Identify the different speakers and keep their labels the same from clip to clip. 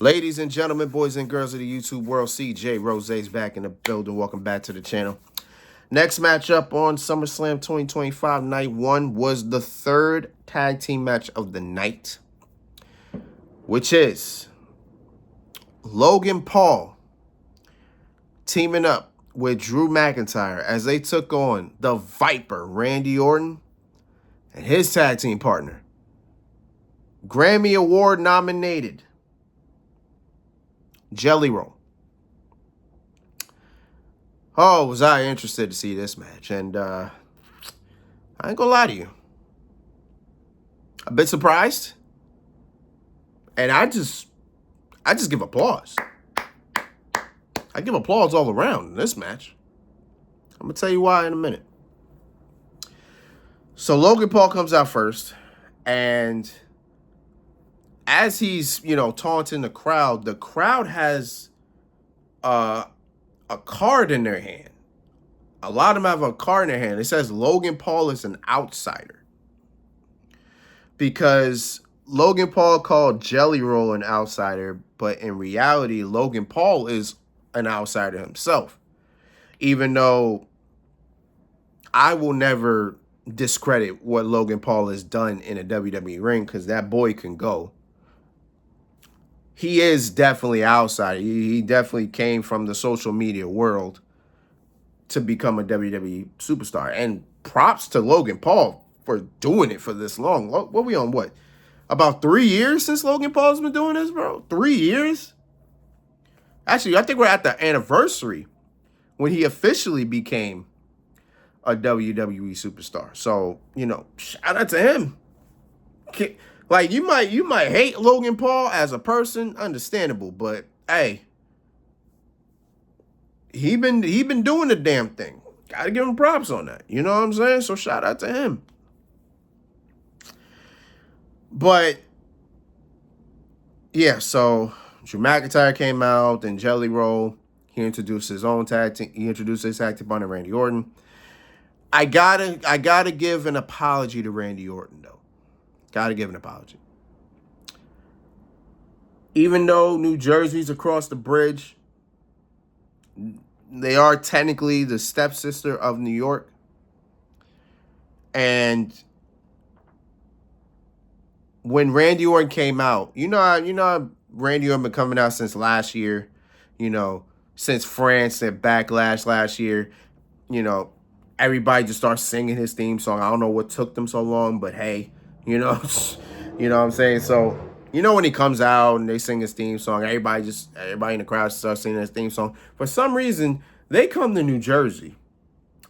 Speaker 1: Ladies and gentlemen, boys and girls of the YouTube world, CJ Rose's back in the building. Welcome back to the channel. Next matchup on Summerslam 2025 night one was the third tag team match of the night, which is Logan Paul teaming up with Drew McIntyre as they took on the Viper, Randy Orton, and his tag team partner, Grammy Award nominated Jelly Roll. Oh, was I interested to see this match. And I ain't gonna lie to you. A bit surprised. And I just give applause. I give applause all around in this match. I'm gonna tell you why in a minute. So Logan Paul comes out first, and as he's, taunting the crowd has a card in their hand. A lot of them have a card in their hand. It says Logan Paul is an outsider. Because Logan Paul called Jelly Roll an outsider, but in reality, Logan Paul is an outsider himself. Even though I will never discredit what Logan Paul has done in a WWE ring, because that boy can go. He is definitely outside. He definitely came from the social media world to become a WWE superstar. And props to Logan Paul for doing it for this long. What we on, what? About 3 years since Logan Paul's been doing this, bro? 3 years? Actually, I think we're at the anniversary when he officially became a WWE superstar. So, shout out to him. Like, you might hate Logan Paul as a person, understandable, but hey, he been doing the damn thing. Gotta give him props on that. You know what I'm saying? So shout out to him. But yeah, so Drew McIntyre came out, and Jelly Roll, he introduced his own tag team. He introduced his tag team partner, Randy Orton. I gotta give an apology to Randy Orton, though. Gotta give an apology. Even though New Jersey's across the bridge, they are technically the stepsister of New York. And when Randy Orton came out, you know how Randy Orton been coming out since last year, since France and Backlash last year, everybody just starts singing his theme song. I don't know what took them so long, but hey, you know what I'm saying? So, when he comes out and they sing his theme song, everybody in the crowd starts singing his theme song. For some reason, they come to New Jersey,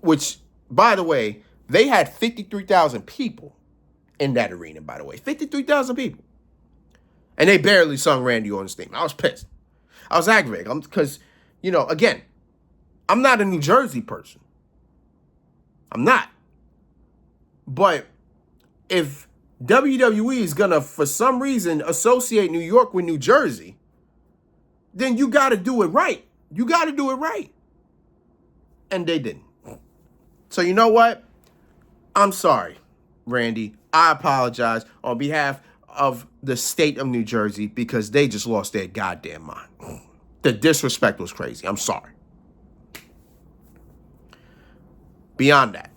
Speaker 1: which, by the way, they had 53,000 people in that arena, by the way. 53,000 people. And they barely sung Randy Orton's theme. I was pissed. I was aggravated. Because, again, I'm not a New Jersey person. I'm not. But if WWE is going to, for some reason, associate New York with New Jersey, then you got to do it right. You got to do it right. And they didn't. So you know what? I'm sorry, Randy. I apologize on behalf of the state of New Jersey because they just lost their goddamn mind. The disrespect was crazy. I'm sorry. Beyond that.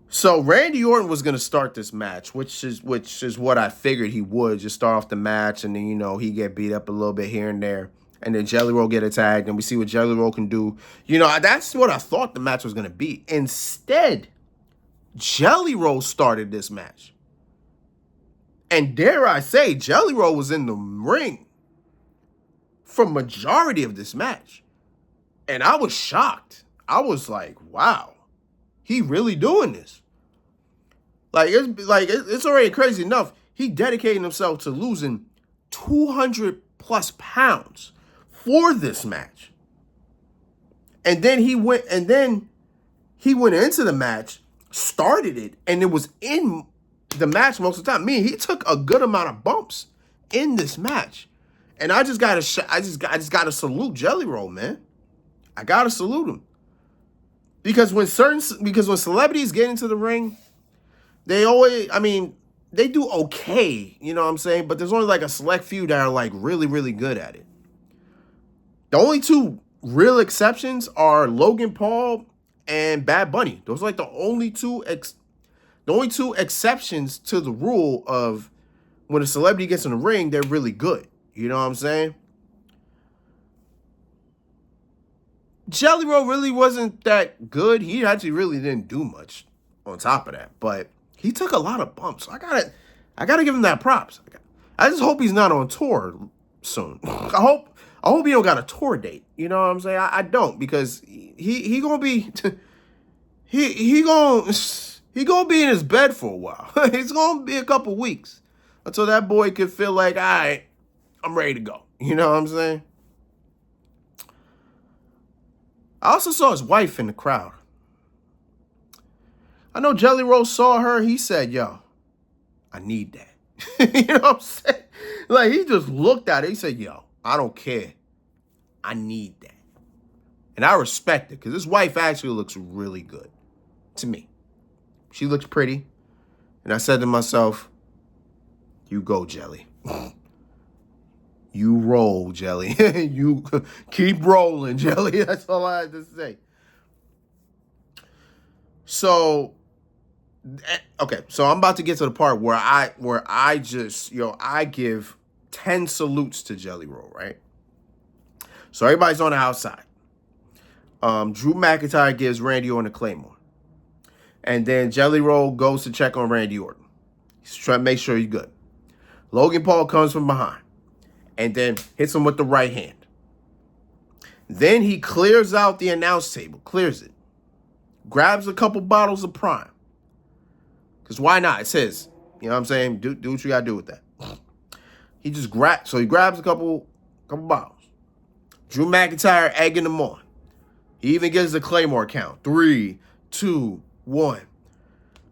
Speaker 1: So Randy Orton was going to start this match, which is what I figured he would. Just start off the match, and then, he get beat up a little bit here and there. And then Jelly Roll get attacked, and we see what Jelly Roll can do. That's what I thought the match was going to be. Instead, Jelly Roll started this match. And dare I say, Jelly Roll was in the ring for majority of this match. And I was shocked. I was like, wow, he really doing this. It's already crazy enough. He dedicated himself to losing 200 plus pounds for this match. And then he went into the match, started it, and it was in the match most of the time. He took a good amount of bumps in this match. And I just gotta salute Jelly Roll, man. I gotta salute him. Because when celebrities get into the ring, they always, they do okay, you know what I'm saying? But there's only like a select few that are like really, really good at it. The only two real exceptions are Logan Paul and Bad Bunny. Those are like the only two exceptions to the rule of when a celebrity gets in the ring, they're really good. You know what I'm saying? Jelly Roll really wasn't that good. He actually really didn't do much on top of that, but he took a lot of bumps. I gotta give him that props. I just hope he's not on tour soon. I hope he don't got a tour date. You know what I'm saying? I don't, because he gonna be he gonna be in his bed for a while. It's gonna be a couple weeks until that boy can feel like, all right, I'm ready to go. You know what I'm saying? I also saw his wife in the crowd. I know Jelly Roll saw her. He said, yo, I need that. You know what I'm saying? Like, he just looked at it. He said, yo, I don't care. I need that. And I respect it, because his wife actually looks really good to me. She looks pretty. And I said to myself, you go, Jelly. You roll, Jelly. You keep rolling, Jelly. That's all I had to say. So, okay. So I'm about to get to the part where I just, I give 10 salutes to Jelly Roll, right? So everybody's on the outside. Drew McIntyre gives Randy Orton a Claymore. And then Jelly Roll goes to check on Randy Orton. He's trying to make sure he's good. Logan Paul comes from behind and then hits him with the right hand. Then he clears out the announce table, clears it, grabs a couple bottles of Prime. Because why not? It's his. You know what I'm saying? Do what you got to do with that. He grabs a couple bottles. Drew McIntyre egging him on. He even gives the Claymore count. 3, 2, 1.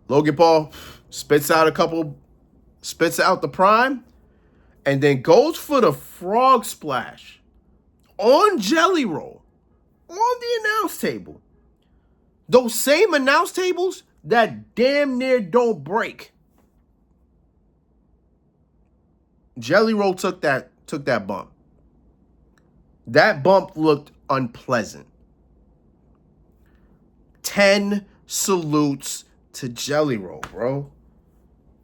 Speaker 1: Logan Paul spits out the Prime, and then goes for the frog splash on Jelly Roll on the announce table. Those same announce tables that damn near don't break. Jelly Roll took that bump. That bump looked unpleasant. 10 salutes to Jelly Roll, bro.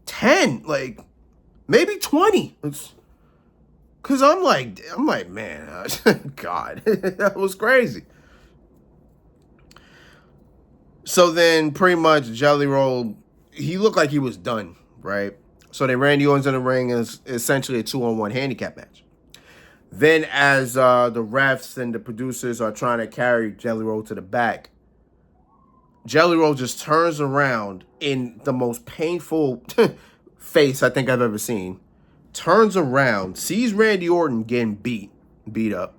Speaker 1: 10, like maybe 20. Cause I'm like, man, God, that was crazy. So then pretty much Jelly Roll, he looked like he was done, right? So then Randy Orton's in the ring, and it's essentially a 2-on-1 handicap match. Then as the refs and the producers are trying to carry Jelly Roll to the back, Jelly Roll just turns around in the most painful face I think I've ever seen. Turns around, sees Randy Orton getting beat up.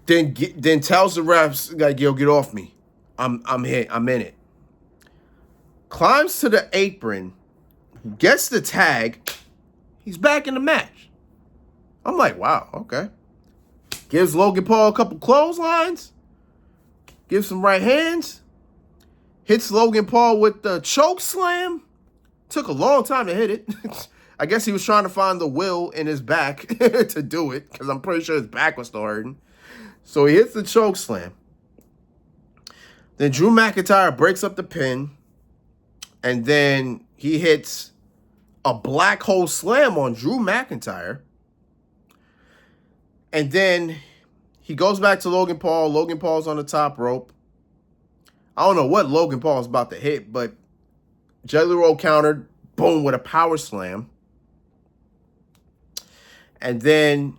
Speaker 1: Then tells the refs, like, yo, get off me. I'm hit. I'm in it. Climbs to the apron, gets the tag. He's back in the match. I'm like, wow, okay. Gives Logan Paul a couple clotheslines. Gives some right hands. Hits Logan Paul with the choke slam. Took a long time to hit it. I guess he was trying to find the will in his back to do it, because I'm pretty sure his back was still hurting. So he hits the choke slam. Then Drew McIntyre breaks up the pin. And then he hits a black hole slam on Drew McIntyre. And then he goes back to Logan Paul. Logan Paul's on the top rope. I don't know what Logan Paul's about to hit, but Jelly Roll countered, boom, with a power slam. And then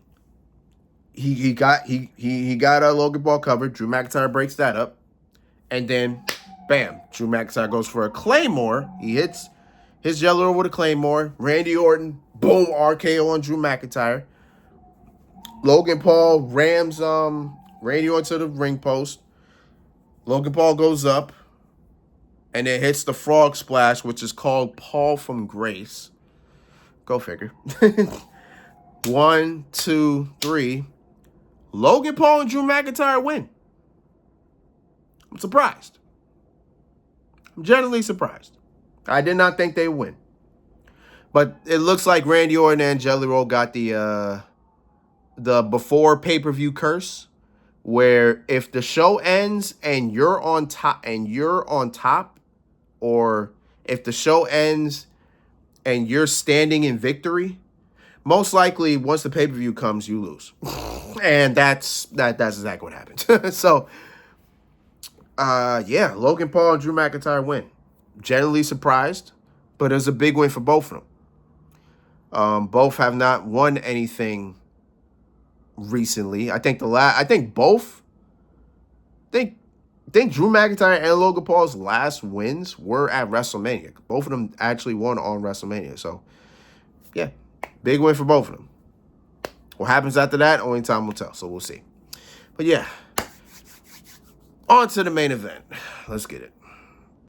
Speaker 1: he got Logan Paul covered. Drew McIntyre breaks that up. And then, bam, Drew McIntyre goes for a Claymore. He hits Jelly Roll with a Claymore. Randy Orton, boom, RKO on Drew McIntyre. Logan Paul rams Randy Orton to the ring post. Logan Paul goes up and then hits the frog splash, which is called Paul from Grace. Go figure. 1, 2, 3. Logan Paul and Drew McIntyre win. I'm surprised. I'm genuinely surprised. I did not think they would win. But it looks like Randy Orton and Jelly Roll got the before pay-per-view curse, where if the show ends and you're on top, or if the show ends and you're standing in victory, most likely once the pay-per-view comes, you lose. And that's exactly what happened. So yeah, Logan Paul and Drew McIntyre win. Generally surprised, but it was a big win for both of them. Both have not won anything recently. I think Drew McIntyre and Logan Paul's last wins were at WrestleMania. Both of them actually won on WrestleMania. So yeah, big win for both of them. What happens after that, only time will tell. So we'll see. But yeah, on to the main event. Let's get it.